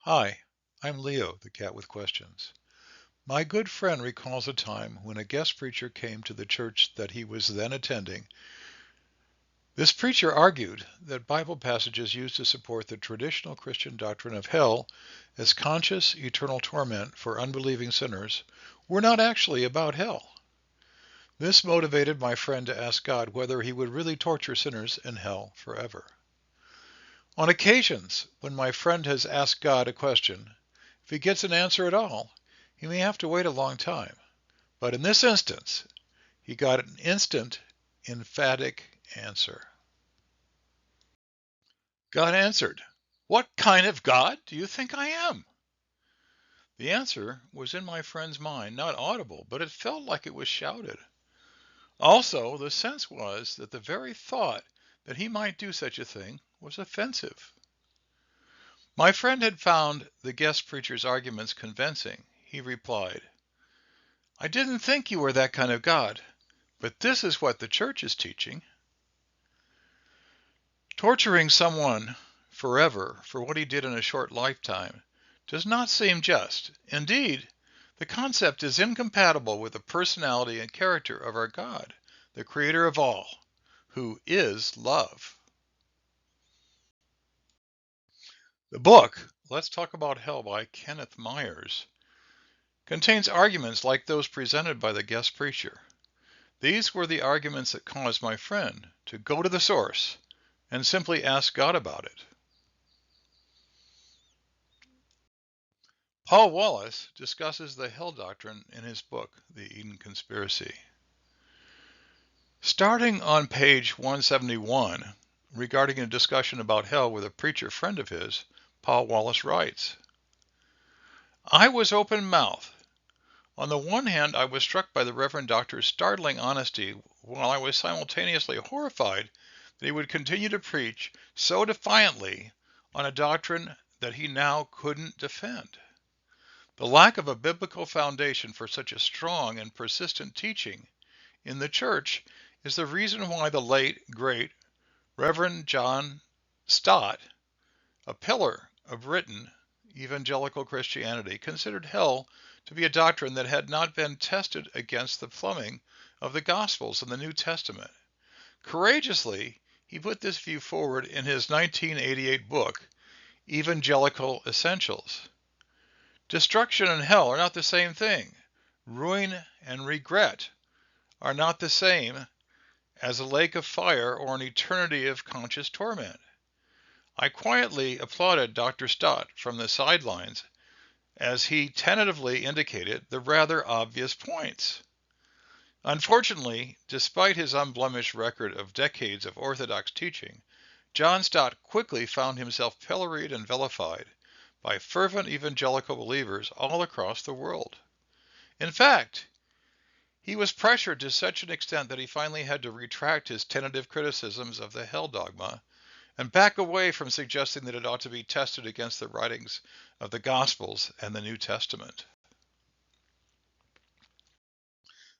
Hi, I'm Leo, the cat with questions. My good friend recalls a time when a guest preacher came to the church that he was then attending. This preacher argued that Bible passages used to support the traditional Christian doctrine of hell as conscious eternal torment for unbelieving sinners were not actually about hell. This motivated my friend to ask God whether he would really torture sinners in hell forever. On occasions, when my friend has asked God a question, if he gets an answer at all, he may have to wait a long time. But in this instance, he got an instant, emphatic answer. God answered, "What kind of God do you think I am?" The answer was in my friend's mind, not audible, but it felt like it was shouted. Also, the sense was that the very thought that he might do such a thing was offensive. My friend had found the guest preacher's arguments convincing. He replied, "I didn't think you were that kind of God, but this is what the church is teaching." Torturing someone forever for what he did in a short lifetime does not seem just. Indeed, the concept is incompatible with the personality and character of our God, the creator of all, who is love. The book, Let's Talk About Hell by Kenneth Myers, contains arguments like those presented by the guest preacher. These were the arguments that caused my friend to go to the source and simply ask God about it. Paul Wallace discusses the hell doctrine in his book, The Eden Conspiracy. Starting on page 171, regarding a discussion about hell with a preacher friend of his, Paul Wallace writes, "I was open-mouthed. On the one hand, I was struck by the Reverend Doctor's startling honesty, while I was simultaneously horrified that he would continue to preach so defiantly on a doctrine that he now couldn't defend. The lack of a biblical foundation for such a strong and persistent teaching in the church is the reason why the late, great Reverend John Stott, a pillar of Britain evangelical Christianity, considered hell to be a doctrine that had not been tested against the plumbing of the Gospels and the New Testament. Courageously, he put this view forward in his 1988 book, Evangelical Essentials. Destruction and hell are not the same thing. Ruin and regret are not the same as a lake of fire or an eternity of conscious torment. I quietly applauded Dr. Stott from the sidelines as he tentatively indicated the rather obvious points. Unfortunately, despite his unblemished record of decades of orthodox teaching, John Stott quickly found himself pilloried and vilified by fervent evangelical believers all across the world. In fact, he was pressured to such an extent that he finally had to retract his tentative criticisms of the hell dogma and back away from suggesting that it ought to be tested against the writings of the Gospels and the New Testament.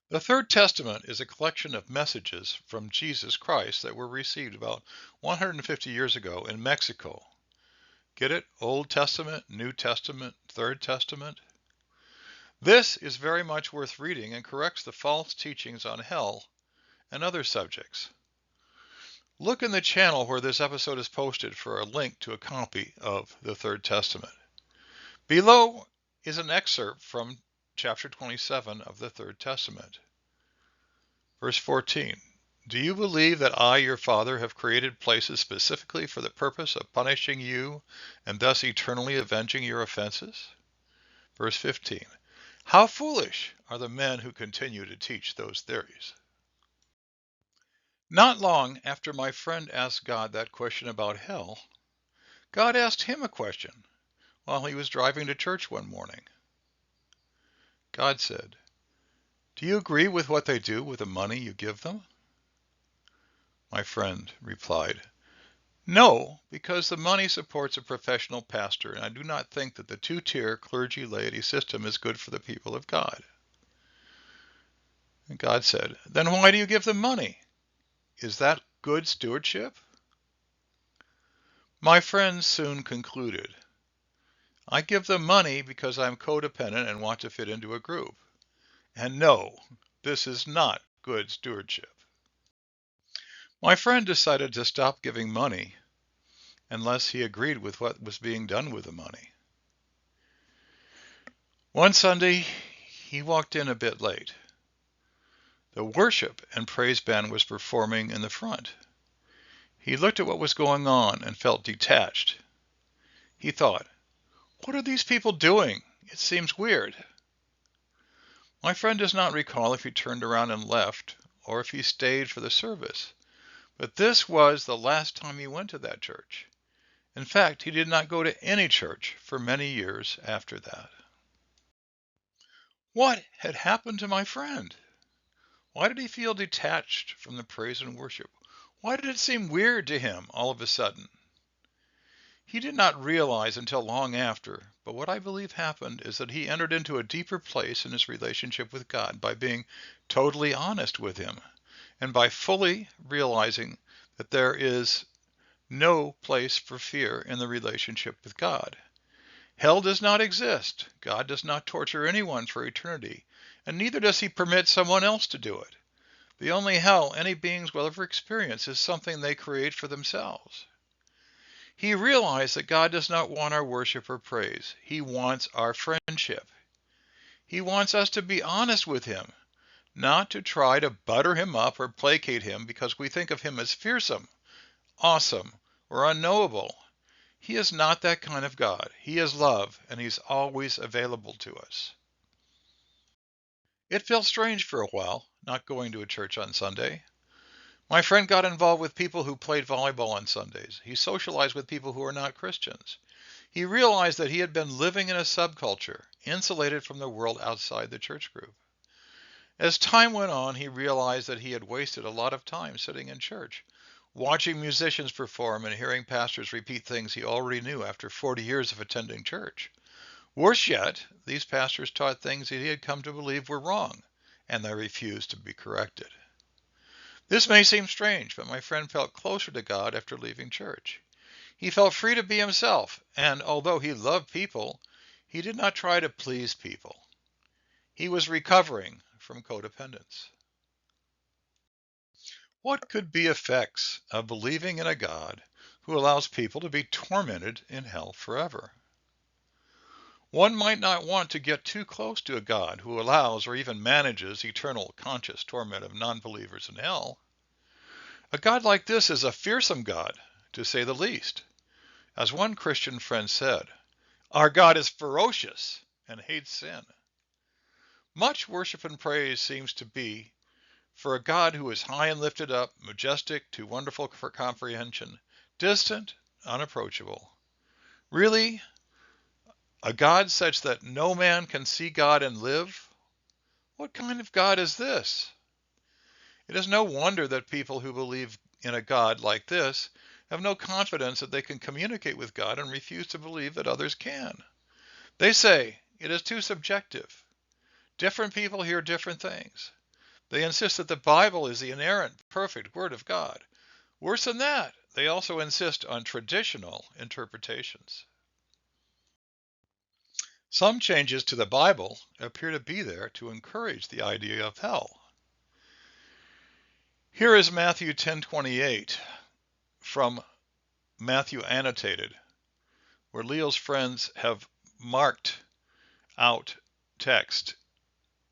The Third Testament is a collection of messages from Jesus Christ that were received about 150 years ago in Mexico. Get it? Old Testament, New Testament, Third Testament. This is very much worth reading and corrects the false teachings on hell and other subjects. Look in the channel where this episode is posted for a link to a copy of the Third Testament. Below is an excerpt from chapter 27 of the Third Testament. Verse 14. Do you believe that I, your Father, have created places specifically for the purpose of punishing you and thus eternally avenging your offenses? Verse 15. How foolish are the men who continue to teach those theories. Not long after my friend asked God that question about hell, God asked him a question while he was driving to church one morning. God said, do you agree with what they do with the money you give them? My friend replied, no, because the money supports a professional pastor, and I do not think that the two-tier clergy-laity system is good for the people of God. And God said, then why do you give them money? Is that good stewardship? My friend soon concluded, I give them money because I'm codependent and want to fit into a group. And no, this is not good stewardship. My friend decided to stop giving money unless he agreed with what was being done with the money. One Sunday, he walked in a bit late. The worship and praise band was performing in the front. He looked at what was going on and felt detached. He thought, "What are these people doing? It seems weird." My friend does not recall if he turned around and left or if he stayed for the service, but this was the last time he went to that church. In fact, he did not go to any church for many years after that. What had happened to my friend? Why did he feel detached from the praise and worship? Why did it seem weird to him all of a sudden? He did not realize until long after, but what I believe happened is that he entered into a deeper place in his relationship with God by being totally honest with him and by fully realizing that there is no place for fear in the relationship with God. Hell does not exist. God does not torture anyone for eternity, and neither does he permit someone else to do it. The only hell any beings will ever experience is something they create for themselves. He realized that God does not want our worship or praise. He wants our friendship. He wants us to be honest with him, not to try to butter him up or placate him because we think of him as fearsome, awesome, or unknowable. He is not that kind of God. He is love, and he's always available to us. It felt strange for a while, not going to a church on Sunday. My friend got involved with people who played volleyball on Sundays. He socialized with people who are not Christians. He realized that he had been living in a subculture, insulated from the world outside the church group. As time went on, he realized that he had wasted a lot of time sitting in church, watching musicians perform and hearing pastors repeat things he already knew after 40 years of attending church. Worse yet, these pastors taught things that he had come to believe were wrong, and they refused to be corrected. This may seem strange, but my friend felt closer to God after leaving church. He felt free to be himself, and although he loved people, he did not try to please people. He was recovering from codependence. What could be effects of believing in a God who allows people to be tormented in hell forever? One might not want to get too close to a God who allows or even manages eternal conscious torment of non-believers in hell. A God like this is a fearsome God, to say the least. As one Christian friend said, "Our God is ferocious and hates sin." Much worship and praise seems to be for a God who is high and lifted up, majestic, too wonderful for comprehension, distant, unapproachable. Really? A God such that no man can see God and live? What kind of God is this? It is no wonder that people who believe in a God like this have no confidence that they can communicate with God and refuse to believe that others can. They say it is too subjective. Different people hear different things. They insist that the Bible is the inerrant, perfect Word of God. Worse than that, they also insist on traditional interpretations. Some changes to the Bible appear to be there to encourage the idea of hell. Here is Matthew 10:28 from Matthew Annotated, where Leo's friends have marked out text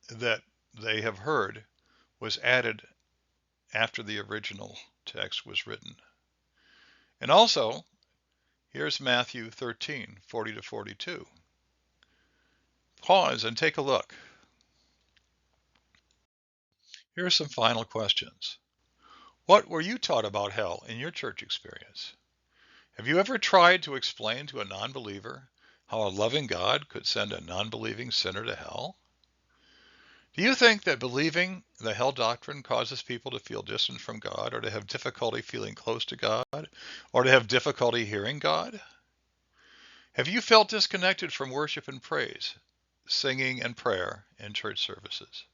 that they have heard was added after the original text was written. And also, here's Matthew 13:40 to 42. Pause and take a look. Here are some final questions. What were you taught about hell in your church experience? Have you ever tried to explain to a non-believer how a loving God could send a non-believing sinner to hell? Do you think that believing the hell doctrine causes people to feel distant from God, or to have difficulty feeling close to God, or to have difficulty hearing God? Have you felt disconnected from worship and praise, singing and prayer in church services?